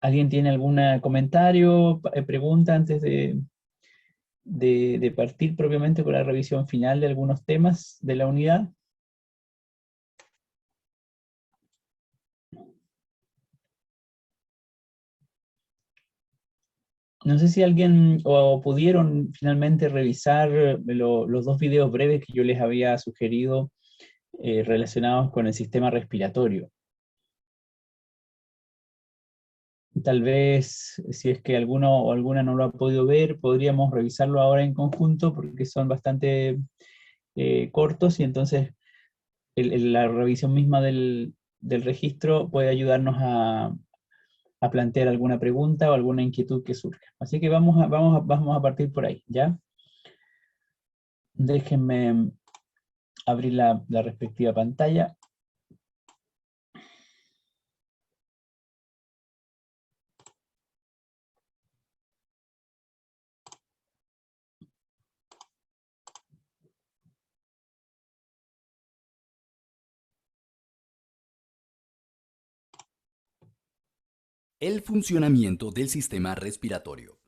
¿Alguien tiene algún comentario, pregunta antes de partir propiamente con la revisión final de algunos temas de la unidad? No sé si alguien o pudieron finalmente revisar los dos videos breves que yo les había sugerido relacionados con el sistema respiratorio. Tal vez, si es que alguno o alguna no lo ha podido ver, podríamos revisarlo ahora en conjunto porque son bastante cortos y entonces la revisión misma del registro puede ayudarnos a plantear alguna pregunta o alguna inquietud que surja. Así que vamos a partir por ahí, ¿ya? Déjenme abrir la respectiva pantalla. El funcionamiento del sistema respiratorio.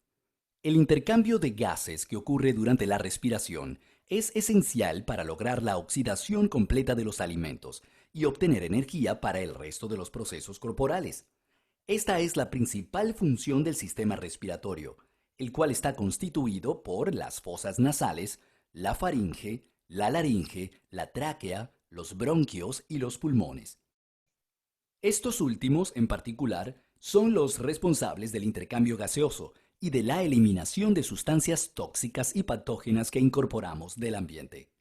El intercambio de gases que ocurre durante la respiración es esencial para lograr la oxidación completa de los alimentos y obtener energía para el resto de los procesos corporales. Esta es la principal función del sistema respiratorio, el cual está constituido por las fosas nasales, la faringe, la laringe, la tráquea, los bronquios y los pulmones. Estos últimos, en particular, son los responsables del intercambio gaseoso y de la eliminación de sustancias tóxicas y patógenas que incorporamos del ambiente.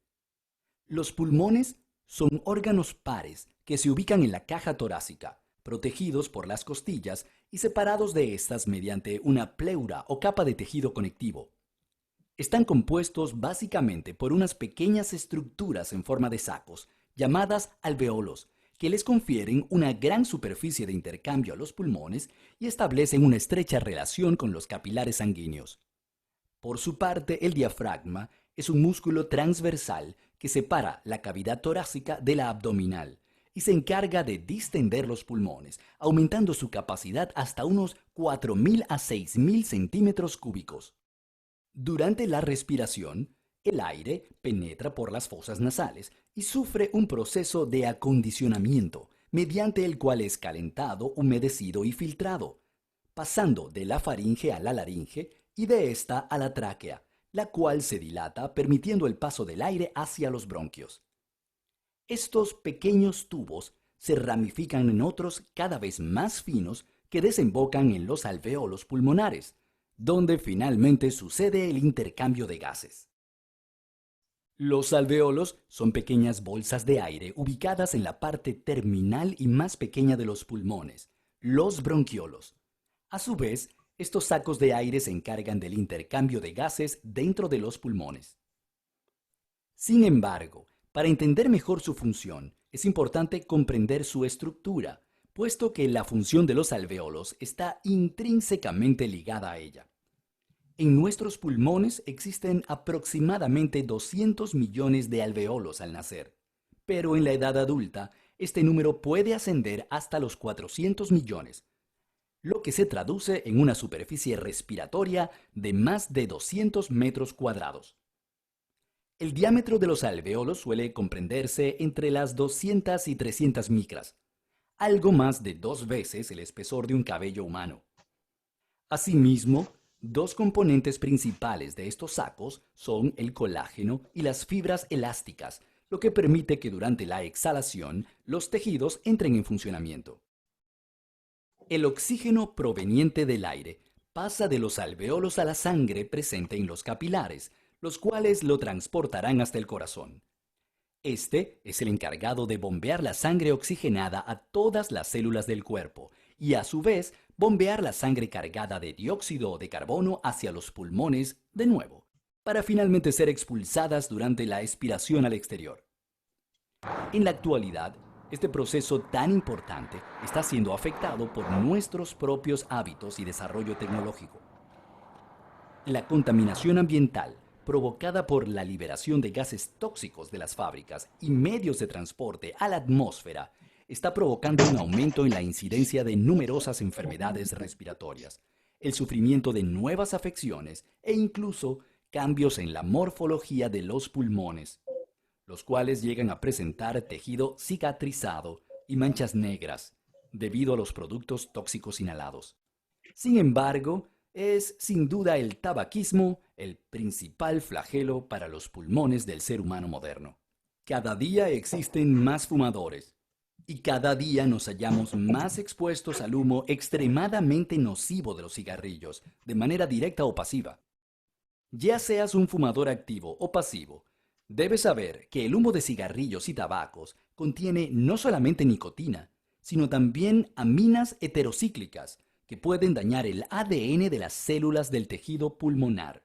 Los pulmones son órganos pares que se ubican en la caja torácica, protegidos por las costillas y separados de estas mediante una pleura o capa de tejido conectivo. Están compuestos básicamente por unas pequeñas estructuras en forma de sacos, llamadas alveolos, que les confieren una gran superficie de intercambio a los pulmones y establecen una estrecha relación con los capilares sanguíneos. Por su parte, el diafragma es un músculo transversal que separa la cavidad torácica de la abdominal y se encarga de distender los pulmones, aumentando su capacidad hasta unos 4.000 a 6.000 centímetros cúbicos. Durante la respiración, el aire penetra por las fosas nasales y sufre un proceso de acondicionamiento, mediante el cual es calentado, humedecido y filtrado, pasando de la faringe a la laringe y de esta a la tráquea, la cual se dilata permitiendo el paso del aire hacia los bronquios. Estos pequeños tubos se ramifican en otros cada vez más finos que desembocan en los alvéolos pulmonares, donde finalmente sucede el intercambio de gases. Los alvéolos son pequeñas bolsas de aire ubicadas en la parte terminal y más pequeña de los pulmones, los bronquiolos. A su vez, estos sacos de aire se encargan del intercambio de gases dentro de los pulmones. Sin embargo, para entender mejor su función, es importante comprender su estructura, puesto que la función de los alvéolos está intrínsecamente ligada a ella. En nuestros pulmones existen aproximadamente 200 millones de alvéolos al nacer, pero en la edad adulta este número puede ascender hasta los 400 millones, lo que se traduce en una superficie respiratoria de más de 200 metros cuadrados. El diámetro de los alvéolos suele comprenderse entre las 200 y 300 micras, algo más de 2 veces el espesor de un cabello humano. Asimismo, dos componentes principales de estos sacos son el colágeno y las fibras elásticas, lo que permite que durante la exhalación los tejidos entren en funcionamiento. El oxígeno proveniente del aire pasa de los alvéolos a la sangre presente en los capilares, los cuales lo transportarán hasta el corazón. Este es el encargado de bombear la sangre oxigenada a todas las células del cuerpo y a su vez bombear la sangre cargada de dióxido de carbono hacia los pulmones de nuevo, para finalmente ser expulsadas durante la expiración al exterior. En la actualidad, este proceso tan importante está siendo afectado por nuestros propios hábitos y desarrollo tecnológico. La contaminación ambiental provocada por la liberación de gases tóxicos de las fábricas y medios de transporte a la atmósfera está provocando un aumento en la incidencia de numerosas enfermedades respiratorias, el sufrimiento de nuevas afecciones e incluso cambios en la morfología de los pulmones, los cuales llegan a presentar tejido cicatrizado y manchas negras debido a los productos tóxicos inhalados. Sin embargo, es sin duda el tabaquismo el principal flagelo para los pulmones del ser humano moderno. Cada día existen más fumadores y cada día nos hallamos más expuestos al humo extremadamente nocivo de los cigarrillos, de manera directa o pasiva. Ya seas un fumador activo o pasivo, debes saber que el humo de cigarrillos y tabacos contiene no solamente nicotina, sino también aminas heterocíclicas que pueden dañar el ADN de las células del tejido pulmonar.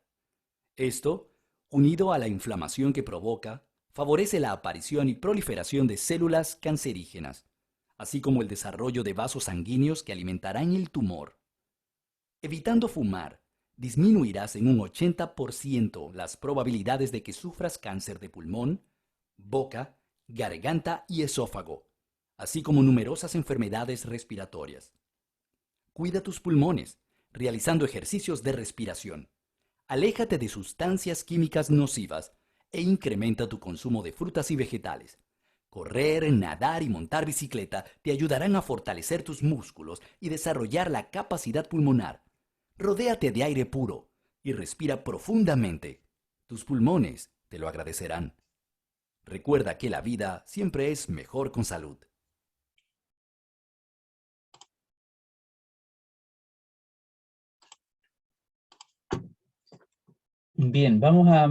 Esto, unido a la inflamación que provoca, favorece la aparición y proliferación de células cancerígenas, así como el desarrollo de vasos sanguíneos que alimentarán el tumor. Evitando fumar, disminuirás en un 80% las probabilidades de que sufras cáncer de pulmón, boca, garganta y esófago, así como numerosas enfermedades respiratorias. Cuida tus pulmones, realizando ejercicios de respiración. Aléjate de sustancias químicas nocivas e incrementa tu consumo de frutas y vegetales. Correr, nadar y montar bicicleta te ayudarán a fortalecer tus músculos y desarrollar la capacidad pulmonar. Rodéate de aire puro y respira profundamente. Tus pulmones te lo agradecerán. Recuerda que la vida siempre es mejor con salud. Bien, vamos a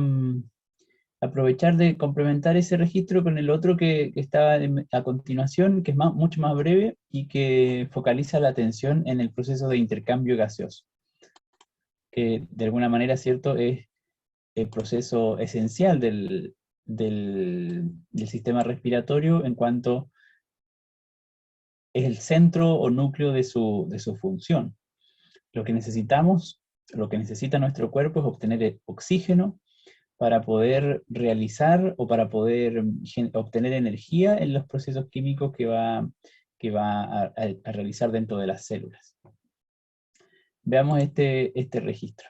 aprovechar de complementar ese registro con el otro que está a continuación, que es mucho más breve y que focaliza la atención en el proceso de intercambio gaseoso, que de alguna manera, cierto, es el proceso esencial del sistema respiratorio en cuanto es el centro o núcleo de su función. Lo que necesitamos, lo que necesita nuestro cuerpo es obtener oxígeno para poder realizar o para poder obtener energía en los procesos químicos que va a realizar dentro de las células. Veamos este registro.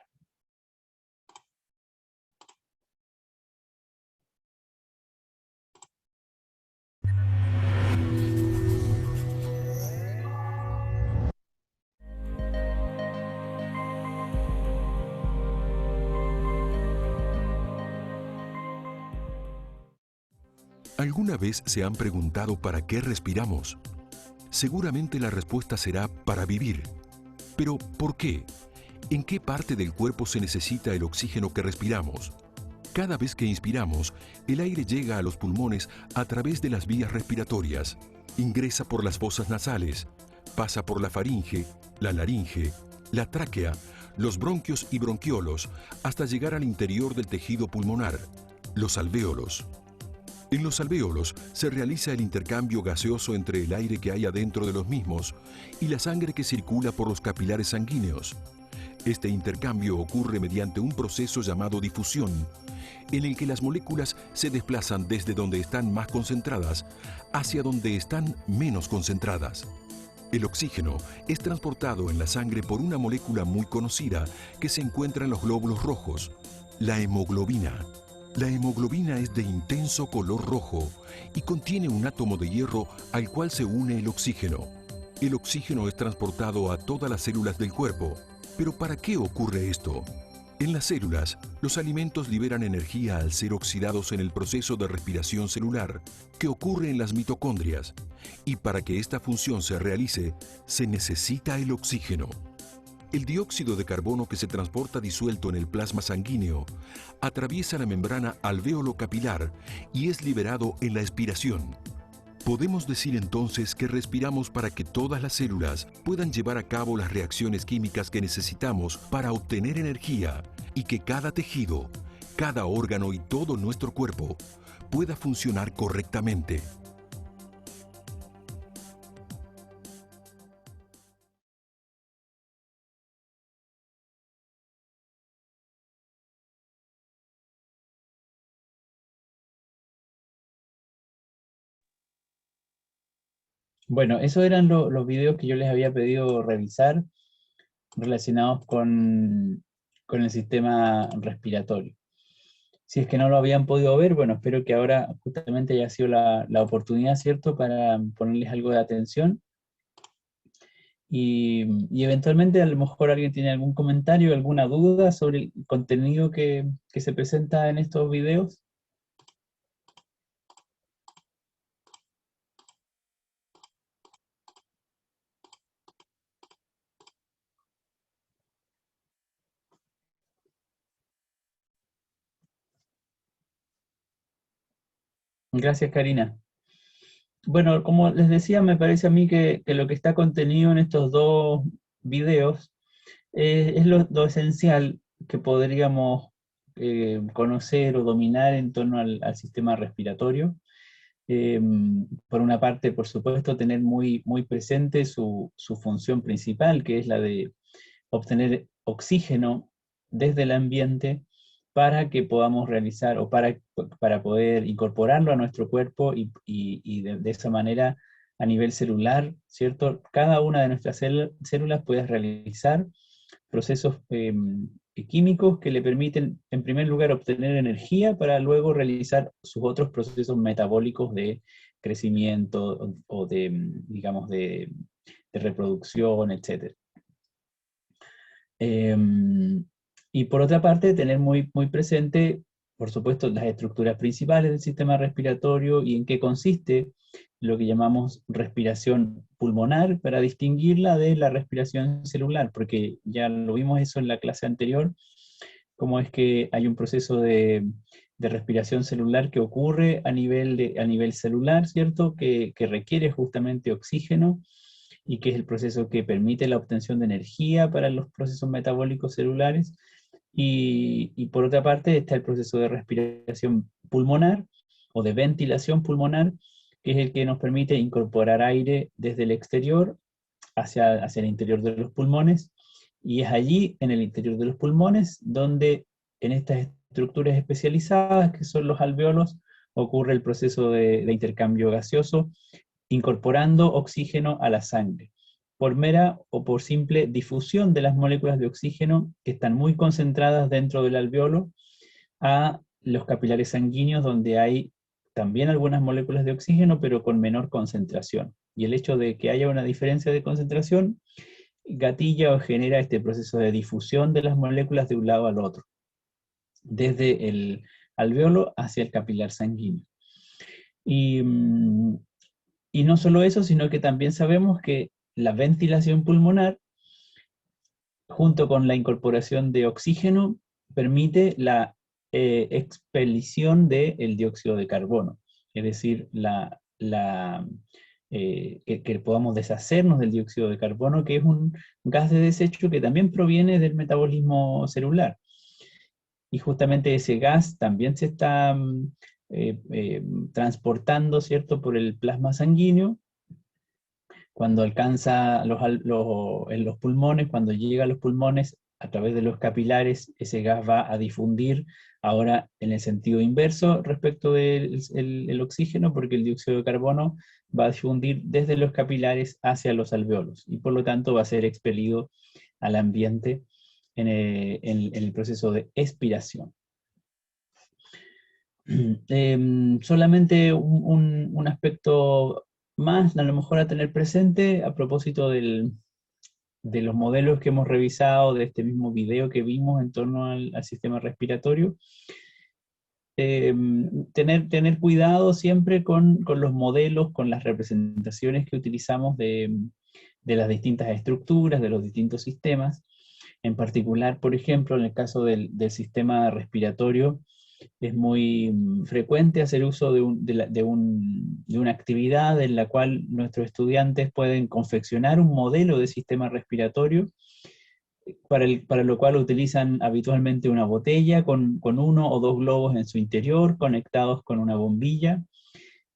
¿Alguna vez se han preguntado para qué respiramos? Seguramente la respuesta será para vivir. Pero, ¿por qué? ¿En qué parte del cuerpo se necesita el oxígeno que respiramos? Cada vez que inspiramos, el aire llega a los pulmones a través de las vías respiratorias. Ingresa por las fosas nasales, pasa por la faringe, la laringe, la tráquea, los bronquios y bronquiolos, hasta llegar al interior del tejido pulmonar, los alvéolos. En los alvéolos se realiza el intercambio gaseoso entre el aire que hay adentro de los mismos y la sangre que circula por los capilares sanguíneos. Este intercambio ocurre mediante un proceso llamado difusión, en el que las moléculas se desplazan desde donde están más concentradas hacia donde están menos concentradas. El oxígeno es transportado en la sangre por una molécula muy conocida que se encuentra en los glóbulos rojos, la hemoglobina. La hemoglobina es de intenso color rojo y contiene un átomo de hierro al cual se une el oxígeno. El oxígeno es transportado a todas las células del cuerpo. ¿Pero para qué ocurre esto? En las células, los alimentos liberan energía al ser oxidados en el proceso de respiración celular que ocurre en las mitocondrias. Y para que esta función se realice, se necesita el oxígeno. El dióxido de carbono que se transporta disuelto en el plasma sanguíneo atraviesa la membrana alveolo-capilar y es liberado en la expiración. Podemos decir entonces que respiramos para que todas las células puedan llevar a cabo las reacciones químicas que necesitamos para obtener energía y que cada tejido, cada órgano y todo nuestro cuerpo pueda funcionar correctamente. Bueno, esos eran los videos que yo les había pedido revisar relacionados con el sistema respiratorio. Si es que no lo habían podido ver, bueno, espero que ahora justamente haya sido la oportunidad, ¿cierto?, para ponerles algo de atención. Y eventualmente a lo mejor alguien tiene algún comentario, alguna duda sobre el contenido que se presenta en estos videos. Gracias, Karina. Bueno, como les decía, me parece a mí que lo que está contenido en estos dos videos es lo esencial que podríamos conocer o dominar en torno al sistema respiratorio. Eh, por una parte, por supuesto, tener muy presente su función principal, que es la de obtener oxígeno desde el ambiente para que podamos realizar o para poder incorporarlo a nuestro cuerpo y de esa manera a nivel celular, ¿cierto? Cada una de nuestras células puede realizar procesos químicos que le permiten, en primer lugar, obtener energía para luego realizar sus otros procesos metabólicos de crecimiento o de, digamos, de reproducción, etc. Y por otra parte, tener muy presente, por supuesto, las estructuras principales del sistema respiratorio y en qué consiste lo que llamamos respiración pulmonar para distinguirla de la respiración celular, porque ya lo vimos eso en la clase anterior, cómo es que hay un proceso de respiración celular que ocurre a nivel celular, ¿cierto? Que requiere justamente oxígeno y que es el proceso que permite la obtención de energía para los procesos metabólicos celulares. Y por otra parte está el proceso de respiración pulmonar o de ventilación pulmonar, que es el que nos permite incorporar aire desde el exterior hacia el interior de los pulmones, y es allí, en el interior de los pulmones, donde en estas estructuras especializadas, que son los alveolos, ocurre el proceso de intercambio gaseoso, incorporando oxígeno a la sangre, por mera o por simple difusión de las moléculas de oxígeno que están muy concentradas dentro del alveolo a los capilares sanguíneos, donde hay también algunas moléculas de oxígeno, pero con menor concentración. Y el hecho de que haya una diferencia de concentración gatilla o genera este proceso de difusión de las moléculas de un lado al otro, desde el alveolo hacia el capilar sanguíneo. Y, y no solo eso, sino que también sabemos que la ventilación pulmonar, junto con la incorporación de oxígeno, permite la expelición del dióxido de carbono, es decir, que podamos deshacernos del dióxido de carbono, que es un gas de desecho que también proviene del metabolismo celular. Y justamente ese gas también se está transportando, ¿cierto?, por el plasma sanguíneo. Cuando alcanza en los pulmones, cuando llega a los pulmones, a través de los capilares, ese gas va a difundir ahora en el sentido inverso respecto del el oxígeno, porque el dióxido de carbono va a difundir desde los capilares hacia los alveolos, y por lo tanto va a ser expelido al ambiente en el proceso de expiración. Solamente un aspecto más, a lo mejor a tener presente, a propósito de los modelos que hemos revisado, de este mismo video que vimos en torno al sistema respiratorio. Tener cuidado siempre con los modelos, con las representaciones que utilizamos de las distintas estructuras, de los distintos sistemas. En particular, por ejemplo, en el caso del sistema respiratorio, es muy frecuente hacer uso de una actividad en la cual nuestros estudiantes pueden confeccionar un modelo de sistema respiratorio, para lo cual utilizan habitualmente una botella con uno o dos globos en su interior conectados con una bombilla,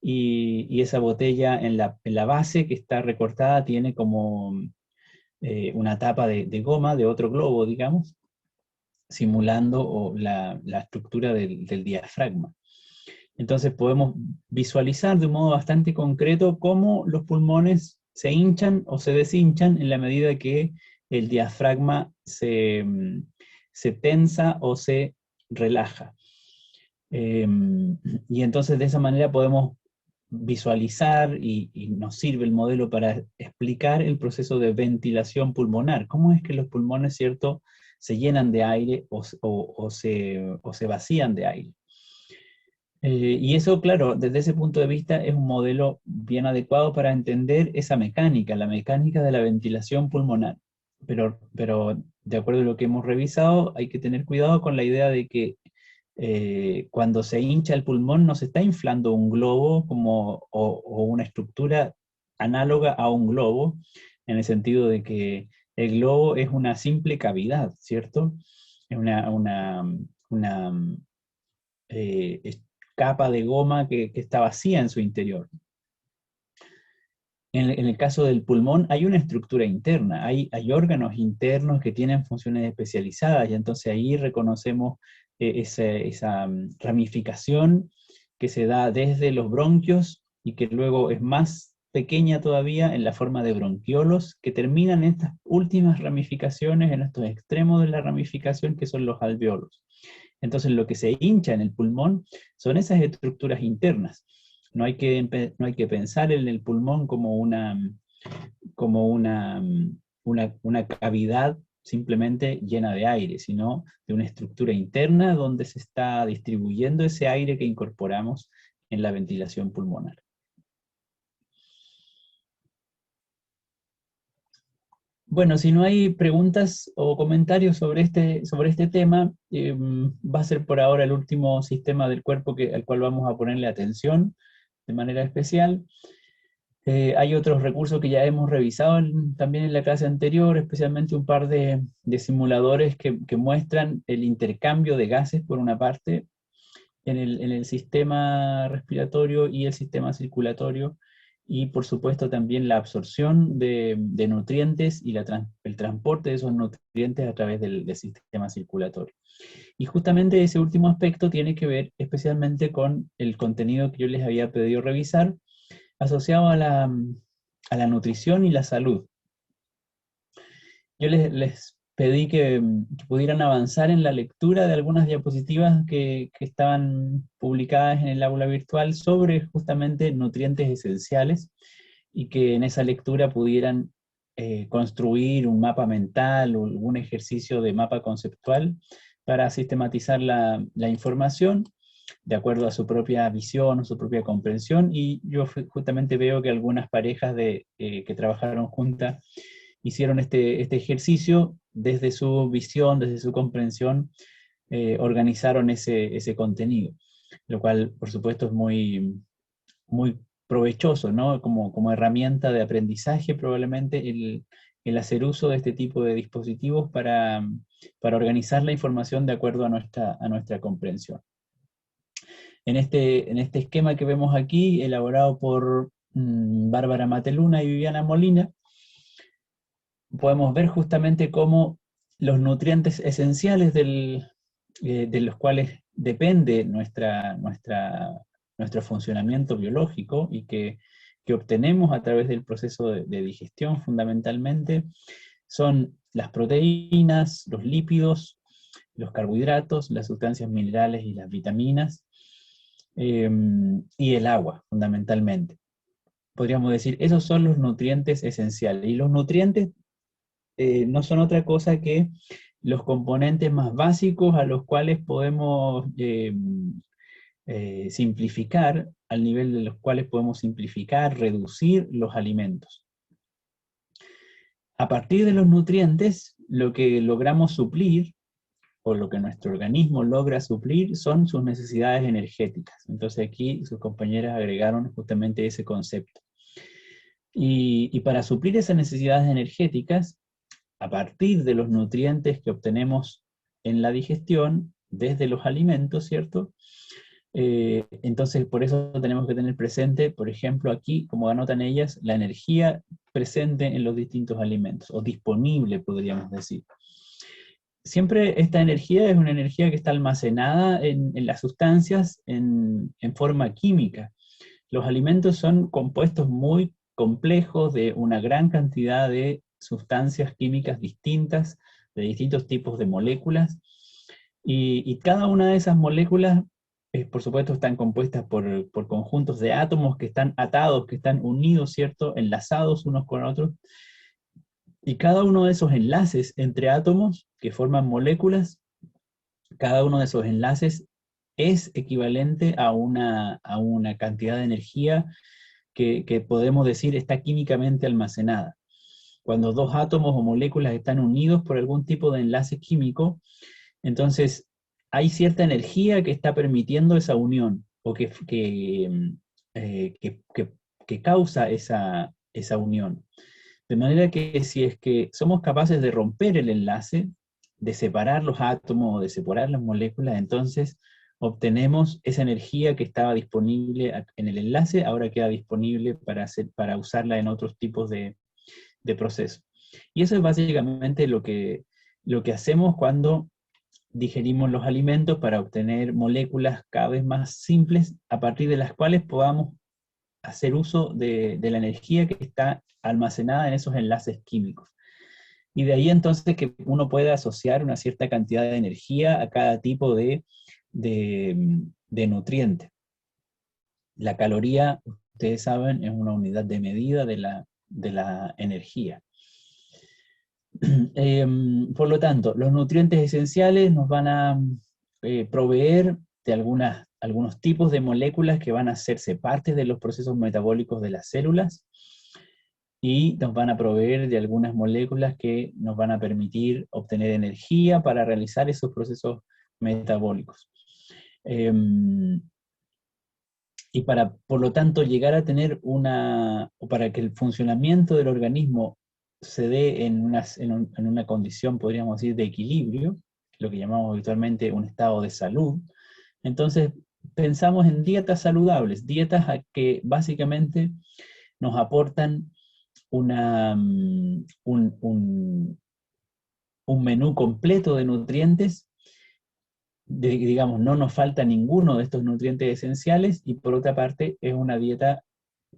y esa botella en la base que está recortada tiene como una tapa de goma de otro globo, digamos, simulando la estructura del diafragma. Entonces podemos visualizar de un modo bastante concreto cómo los pulmones se hinchan o se deshinchan en la medida que el diafragma se tensa o se relaja. Y entonces de esa manera podemos visualizar y nos sirve el modelo para explicar el proceso de ventilación pulmonar. ¿Cómo es que los pulmones, cierto, se llenan de aire o se vacían de aire? Y eso, claro, desde ese punto de vista es un modelo bien adecuado para entender esa mecánica, la mecánica de la ventilación pulmonar. Pero de acuerdo a lo que hemos revisado, hay que tener cuidado con la idea de que cuando se hincha el pulmón no se está inflando un globo o una estructura análoga a un globo, en el sentido de que el globo es una simple cavidad, ¿cierto? Es una capa de goma que está vacía en su interior. En el caso del pulmón hay una estructura interna, hay órganos internos que tienen funciones especializadas y entonces ahí reconocemos esa ramificación que se da desde los bronquios y que luego es más pequeña todavía en la forma de bronquiolos, que terminan en estas últimas ramificaciones, en estos extremos de la ramificación que son los alveolos. Entonces lo que se hincha en el pulmón son esas estructuras internas. No hay que pensar en el pulmón como una cavidad simplemente llena de aire, sino de una estructura interna donde se está distribuyendo ese aire que incorporamos en la ventilación pulmonar. Bueno, si no hay preguntas o comentarios sobre este tema, va a ser por ahora el último sistema del cuerpo al cual vamos a ponerle atención de manera especial. Hay otros recursos que ya hemos revisado también en la clase anterior, especialmente un par de simuladores que muestran el intercambio de gases, por una parte, en el sistema respiratorio y el sistema circulatorio, y por supuesto también la absorción de nutrientes y el transporte de esos nutrientes a través del sistema circulatorio. Y justamente ese último aspecto tiene que ver especialmente con el contenido que yo les había pedido revisar, asociado a la nutrición y la salud. Yo les pedí que pudieran avanzar en la lectura de algunas diapositivas que estaban publicadas en el aula virtual sobre justamente nutrientes esenciales, y que en esa lectura pudieran construir un mapa mental o algún ejercicio de mapa conceptual para sistematizar la información de acuerdo a su propia visión, a su propia comprensión, y yo justamente veo que algunas parejas que trabajaron juntas hicieron este ejercicio desde su visión, desde su comprensión, organizaron ese contenido, lo cual por supuesto es muy, muy provechoso, ¿no? Como herramienta de aprendizaje probablemente el hacer uso de este tipo de dispositivos para organizar la información de acuerdo a nuestra comprensión. En este esquema que vemos aquí, elaborado por Bárbara Mateluna y Viviana Molina, podemos ver justamente cómo los nutrientes esenciales de los cuales depende nuestro funcionamiento biológico y que obtenemos a través del proceso de digestión fundamentalmente, son las proteínas, los lípidos, los carbohidratos, las sustancias minerales y las vitaminas, y el agua, fundamentalmente. Podríamos decir, esos son los nutrientes esenciales. Y los nutrientes no son otra cosa que los componentes más básicos a los cuales podemos simplificar, al nivel de los cuales podemos simplificar, reducir los alimentos. A partir de los nutrientes, lo que logramos suplir, o lo que nuestro organismo logra suplir, son sus necesidades energéticas. Entonces aquí sus compañeras agregaron justamente ese concepto. Y para suplir esas necesidades energéticas, a partir de los nutrientes que obtenemos en la digestión, desde los alimentos, ¿cierto? Entonces por eso tenemos que tener presente, por ejemplo aquí, como anotan ellas, la energía presente en los distintos alimentos, o disponible podríamos decir. siempre esta energía es una energía que está almacenada en las sustancias en forma química. Los alimentos son compuestos muy complejos de una gran cantidad de sustancias químicas distintas, de distintos tipos de moléculas, y cada una de esas moléculas, por supuesto, están compuestas por conjuntos de átomos que están atados, que están unidos, ¿cierto?, enlazados unos con otros, y cada uno de esos enlaces entre átomos que forman moléculas, cada uno de esos enlaces es equivalente a una cantidad de energía que podemos decir está químicamente almacenada. Cuando dos átomos o moléculas están unidos por algún tipo de enlace químico, entonces hay cierta energía que está permitiendo esa unión, o que causa esa unión. De manera que si es que somos capaces de romper el enlace, de separar los átomos o de separar las moléculas, entonces obtenemos esa energía que estaba disponible en el enlace, ahora queda disponible para usarla en otros tipos de procesos. Y eso es básicamente lo que hacemos cuando digerimos los alimentos, para obtener moléculas cada vez más simples, a partir de las cuales podamos hacer uso de la energía que está almacenada en esos enlaces químicos. Y de ahí entonces que uno pueda asociar una cierta cantidad de energía a cada tipo de nutriente. La caloría, ustedes saben, es una unidad de medida de la energía. Por lo tanto, los nutrientes esenciales nos van a proveer de algunos tipos de moléculas que van a hacerse parte de los procesos metabólicos de las células, y nos van a proveer de algunas moléculas que nos van a permitir obtener energía para realizar esos procesos metabólicos. Y por lo tanto, llegar a tener o para que el funcionamiento del organismo se dé en una condición, podríamos decir, de equilibrio, lo que llamamos habitualmente un estado de salud, entonces pensamos en dietas saludables, dietas que básicamente nos aportan un menú completo de nutrientes, digamos, no nos falta ninguno de estos nutrientes esenciales, y por otra parte es una dieta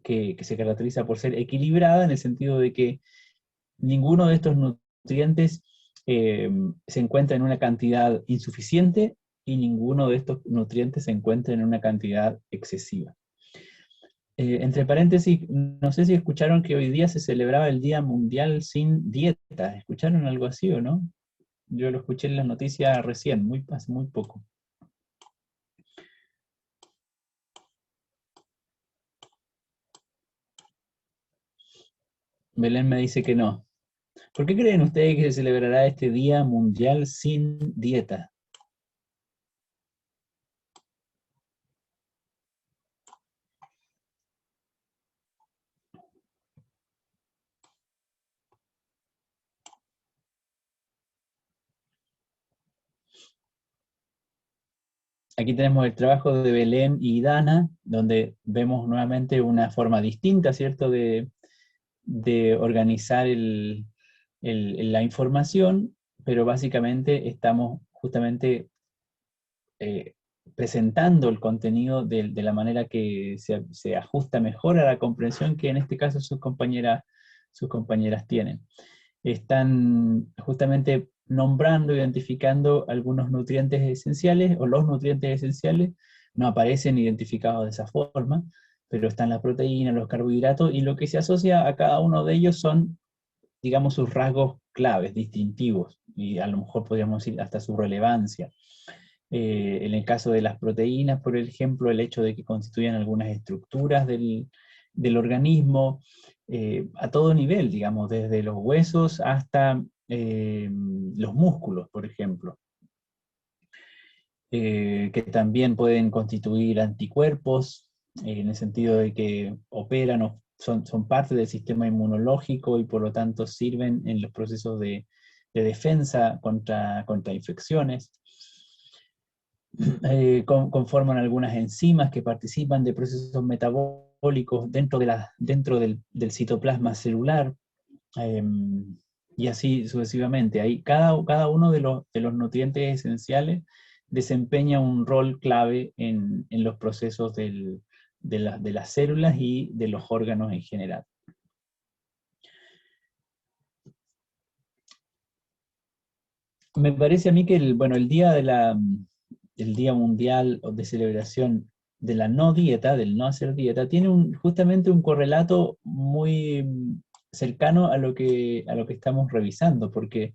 que se caracteriza por ser equilibrada, en el sentido de que ninguno de estos nutrientes se encuentra en una cantidad insuficiente, y ninguno de estos nutrientes se encuentra en una cantidad excesiva. Entre paréntesis, no sé si escucharon que hoy día se celebraba el Día Mundial Sin Dieta. ¿Escucharon algo así o no? Yo lo escuché en las noticias recién, hace muy poco. Belén me dice que no. ¿Por qué creen ustedes que se celebrará este Día Mundial Sin Dieta? Aquí tenemos el trabajo de Belén y Dana, donde vemos nuevamente una forma distinta, ¿cierto?, de organizar la información, pero básicamente estamos justamente presentando el contenido de la manera que se ajusta mejor a la comprensión que en este caso sus compañeras tienen. Están justamente nombrando, identificando algunos nutrientes esenciales, o los nutrientes esenciales. No aparecen identificados de esa forma, pero están las proteínas, los carbohidratos, y lo que se asocia a cada uno de ellos son, digamos, sus rasgos claves, distintivos, y a lo mejor podríamos decir hasta su relevancia. En el caso de las proteínas, por ejemplo, el hecho de que constituyan algunas estructuras del organismo, a todo nivel, digamos, desde los huesos hasta los músculos, por ejemplo, que también pueden constituir anticuerpos, en el sentido de que operan o son parte del sistema inmunológico, y por lo tanto sirven en los procesos de defensa contra infecciones. Conforman algunas enzimas que participan de procesos metabólicos dentro del citoplasma celular. y así sucesivamente. Ahí cada uno de los nutrientes esenciales desempeña un rol clave en los procesos de las células y de los órganos en general. Me parece a mí que el día el Día Mundial de Celebración de la no dieta, del no hacer dieta, tiene justamente un correlato muy cercano a lo que estamos revisando, porque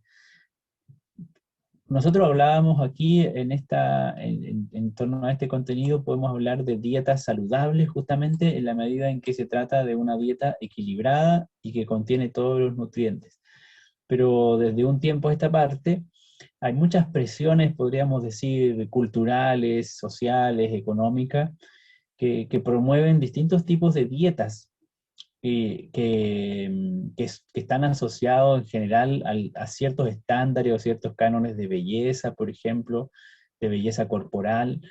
nosotros hablábamos aquí en torno a este contenido, podemos hablar de dietas saludables justamente en la medida en que se trata de una dieta equilibrada y que contiene todos los nutrientes. Pero desde un tiempo a esta parte hay muchas presiones, podríamos decir, culturales, sociales, económicas, que promueven distintos tipos de dietas que están asociados en general a ciertos estándares o ciertos cánones de belleza, por ejemplo, de belleza corporal,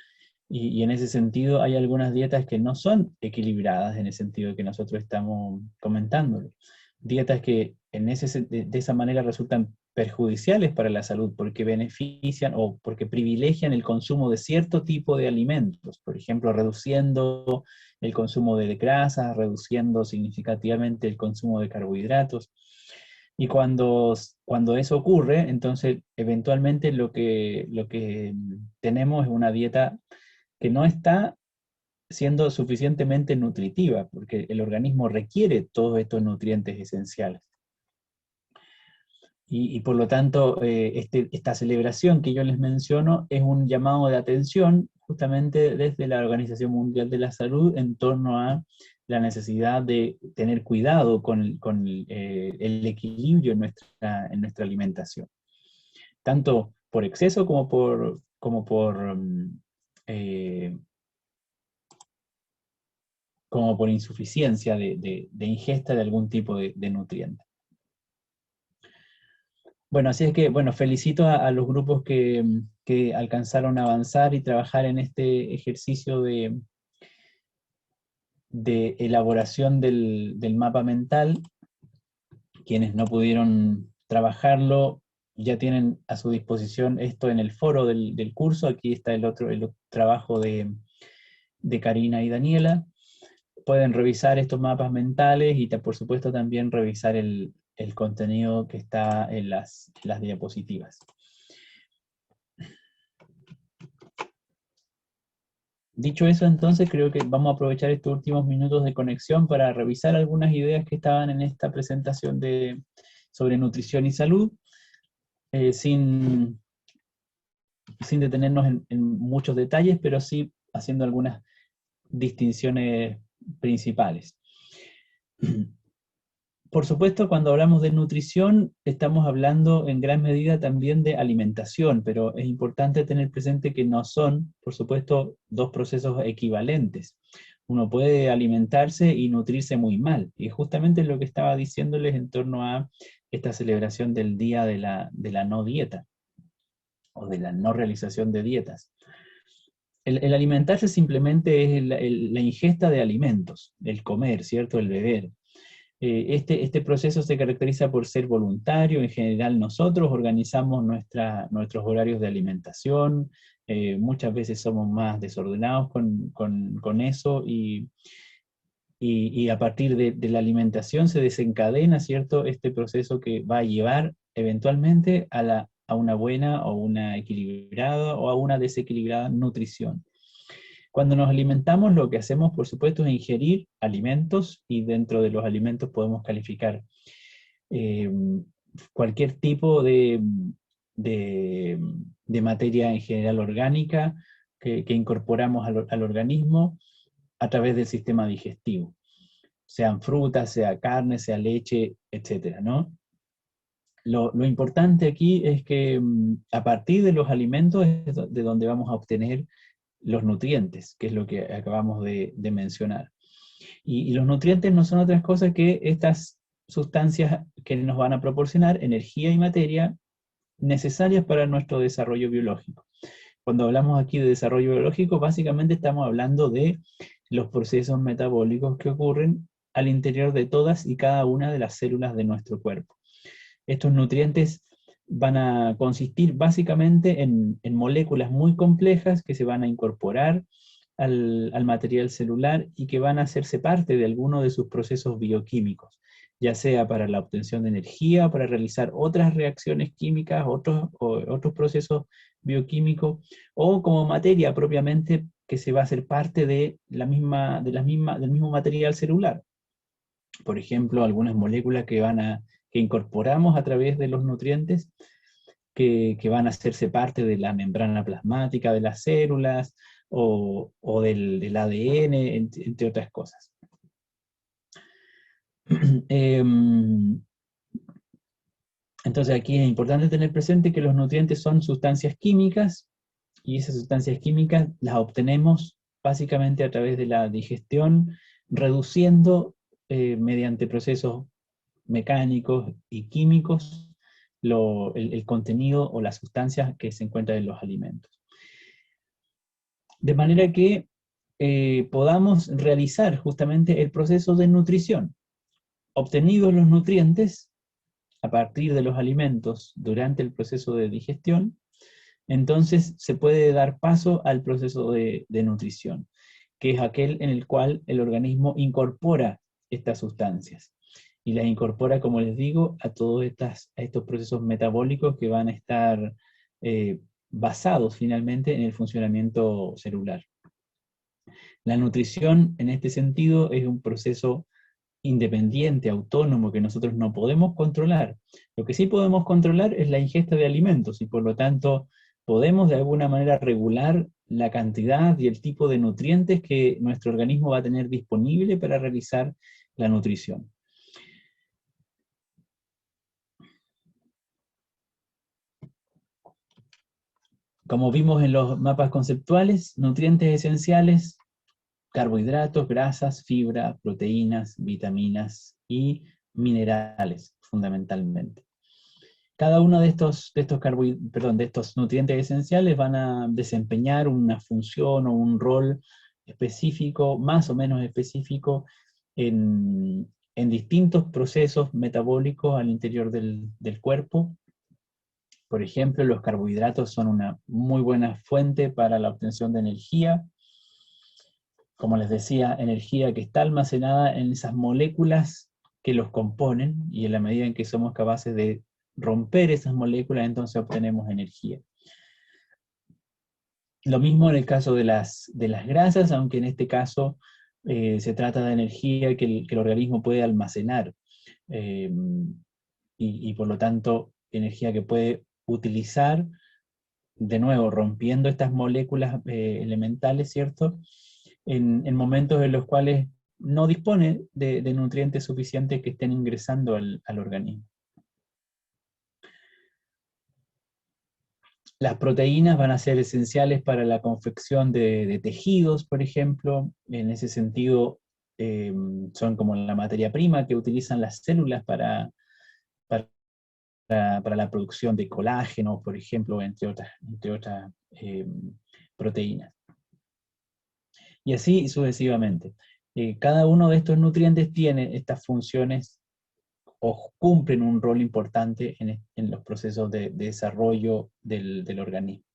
y en ese sentido hay algunas dietas que no son equilibradas en el sentido que nosotros estamos comentándolo. Dietas que de esa manera resultan perjudiciales para la salud porque benefician o porque privilegian el consumo de cierto tipo de alimentos, por ejemplo, reduciendo el consumo de grasas, reduciendo significativamente el consumo de carbohidratos. Y cuando eso ocurre, entonces eventualmente lo que tenemos es una dieta que no está siendo suficientemente nutritiva, porque el organismo requiere todos estos nutrientes esenciales. Y por lo tanto, esta celebración que yo les menciono es un llamado de atención justamente desde la Organización Mundial de la Salud en torno a la necesidad de tener cuidado con el equilibrio en nuestra alimentación, tanto por exceso eh, como por insuficiencia de ingesta de algún tipo de nutriente. Bueno, así es que, bueno, felicito a los grupos que alcanzaron a avanzar y trabajar en este ejercicio de elaboración del mapa mental. Quienes no pudieron trabajarlo ya tienen a su disposición esto en el foro del curso. Aquí está el otro trabajo de Karina y Daniela. Pueden revisar estos mapas mentales y por supuesto también revisar el contenido que está en las diapositivas. Dicho eso, entonces creo que vamos a aprovechar estos últimos minutos de conexión para revisar algunas ideas que estaban en esta presentación sobre nutrición y salud, sin detenernos en muchos detalles, pero sí haciendo algunas distinciones principales. Por supuesto, cuando hablamos de nutrición, estamos hablando en gran medida también de alimentación, pero es importante tener presente que no son, por supuesto, dos procesos equivalentes. Uno puede alimentarse y nutrirse muy mal, y justamente es lo que estaba diciéndoles en torno a esta celebración del día de la no dieta, o de la no realización de dietas. El alimentarse simplemente es la ingesta de alimentos, el comer, ¿cierto? El beber. Este proceso se caracteriza por ser voluntario. En general nosotros organizamos nuestros horarios de alimentación, muchas veces somos más desordenados con eso y a partir de la alimentación se desencadena, ¿cierto?, este proceso que va a llevar eventualmente a una buena o una equilibrada o a una desequilibrada nutrición. Cuando nos alimentamos, lo que hacemos, por supuesto, es ingerir alimentos, y dentro de los alimentos podemos calificar cualquier tipo de materia en general orgánica que incorporamos al organismo a través del sistema digestivo, sean frutas, sea carne, sea leche, etcétera, ¿no? Lo importante aquí es que a partir de los alimentos es de donde vamos a obtener los nutrientes, que es lo que acabamos de mencionar. Y los nutrientes no son otras cosas que estas sustancias que nos van a proporcionar energía y materia necesarias para nuestro desarrollo biológico. Cuando hablamos aquí de desarrollo biológico, básicamente estamos hablando de los procesos metabólicos que ocurren al interior de todas y cada una de las células de nuestro cuerpo. Estos nutrientes van a consistir básicamente en moléculas muy complejas que se van a incorporar al material celular y que van a hacerse parte de alguno de sus procesos bioquímicos, ya sea para la obtención de energía, para realizar otras reacciones químicas, otros procesos bioquímicos, o como materia propiamente que se va a hacer parte de del mismo material celular. Por ejemplo, algunas moléculas que incorporamos a través de los nutrientes, que van a hacerse parte de la membrana plasmática de las células, o del ADN, entre otras cosas. Entonces aquí es importante tener presente que los nutrientes son sustancias químicas, y esas sustancias químicas las obtenemos básicamente a través de la digestión, reduciendo mediante procesos mecánicos y químicos el contenido o las sustancias que se encuentran en los alimentos. De manera que podamos realizar justamente el proceso de nutrición. Obtenidos los nutrientes a partir de los alimentos durante el proceso de digestión, entonces se puede dar paso al proceso de nutrición, que es aquel en el cual el organismo incorpora estas sustancias, y las incorpora, como les digo, a todos estos procesos metabólicos que van a estar basados finalmente en el funcionamiento celular. La nutrición, en este sentido, es un proceso independiente, autónomo, que nosotros no podemos controlar. Lo que sí podemos controlar es la ingesta de alimentos, y por lo tanto podemos de alguna manera regular la cantidad y el tipo de nutrientes que nuestro organismo va a tener disponible para realizar la nutrición. Como vimos en los mapas conceptuales, nutrientes esenciales: carbohidratos, grasas, fibra, proteínas, vitaminas y minerales, fundamentalmente. Cada uno de estos nutrientes esenciales van a desempeñar una función o un rol específico, más o menos específico, en distintos procesos metabólicos al interior del cuerpo. Por ejemplo, los carbohidratos son una muy buena fuente para la obtención de energía. Como les decía, energía que está almacenada en esas moléculas que los componen, y en la medida en que somos capaces de romper esas moléculas, entonces obtenemos energía. Lo mismo en el caso de las grasas, aunque en este caso se trata de energía que el organismo puede almacenar, y por lo tanto energía que puede utilizar, de nuevo, rompiendo estas moléculas elementales, ¿cierto?, en momentos en los cuales no dispone de nutrientes suficientes que estén ingresando al organismo. Las proteínas van a ser esenciales para la confección de tejidos, por ejemplo. En ese sentido, son como la materia prima que utilizan las células para la producción de colágeno, por ejemplo, entre otras proteínas. Y así sucesivamente. Cada uno de estos nutrientes tiene estas funciones o cumplen un rol importante en los procesos de desarrollo del organismo.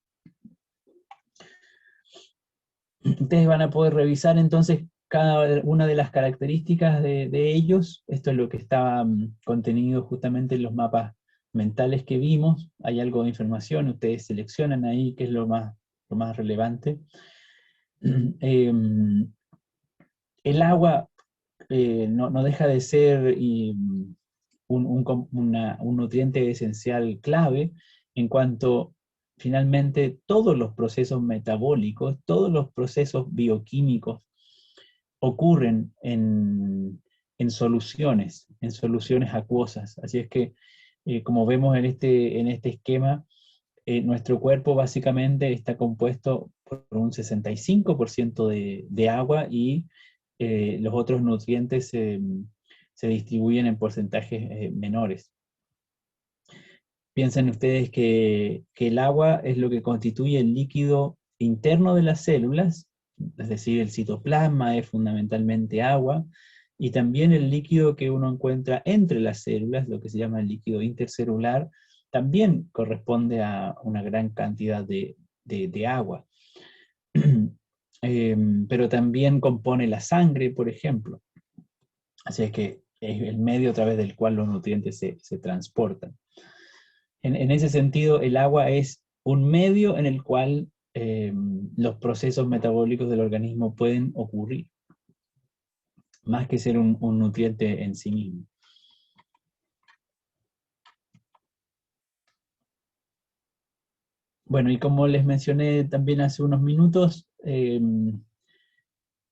Ustedes van a poder revisar entonces cada una de las características de ellos. Esto es lo que está contenido justamente en los mapas mentales que vimos. Hay algo de información, ustedes seleccionan ahí qué es lo más relevante. El agua no deja de ser un nutriente esencial clave, en cuanto finalmente todos los procesos metabólicos, todos los procesos bioquímicos ocurren en soluciones acuosas. Así es que, como vemos en este esquema, nuestro cuerpo básicamente está compuesto por un 65% de agua, y los otros nutrientes se distribuyen en porcentajes menores. Piensen ustedes que el agua es lo que constituye el líquido interno de las células, es decir, el citoplasma es fundamentalmente agua, y también el líquido que uno encuentra entre las células, lo que se llama el líquido intercelular, también corresponde a una gran cantidad de agua. Pero también compone la sangre, por ejemplo. Así es que es el medio a través del cual los nutrientes se transportan. En ese sentido, el agua es un medio en el cual los procesos metabólicos del organismo pueden ocurrir, más que ser un nutriente en sí mismo. Bueno, y como les mencioné también hace unos minutos,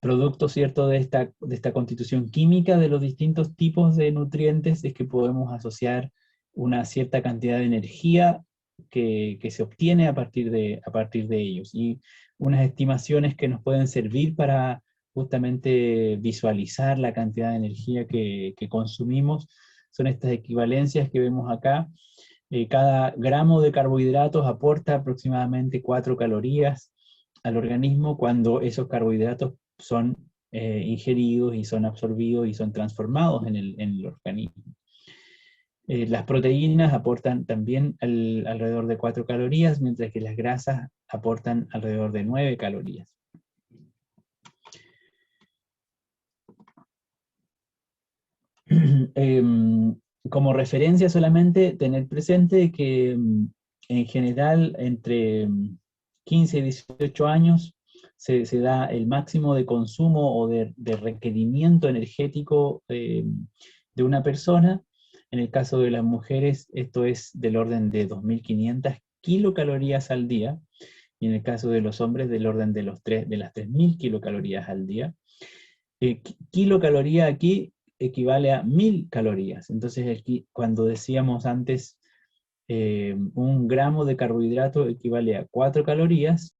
producto cierto de esta constitución química de los distintos tipos de nutrientes es que podemos asociar una cierta cantidad de energía que se obtiene a partir de ellos, y unas estimaciones que nos pueden servir para justamente visualizar la cantidad de energía que consumimos son estas equivalencias que vemos acá. Cada gramo de carbohidratos aporta aproximadamente 4 calorías al organismo cuando esos carbohidratos son ingeridos y son absorbidos y son transformados en el organismo. Las proteínas aportan también alrededor de 4 calorías, mientras que las grasas aportan alrededor de 9 calorías. Como referencia solamente tener presente que en general entre 15 y 18 años se da el máximo de consumo o de requerimiento energético de una persona. En el caso de las mujeres esto es del orden de 2.500 kilocalorías al día, y en el caso de los hombres del orden de las 3.000 kilocalorías al día. Kilocaloría aquí equivale a 1.000 calorías. Entonces aquí, cuando decíamos antes un gramo de carbohidrato equivale a 4 calorías,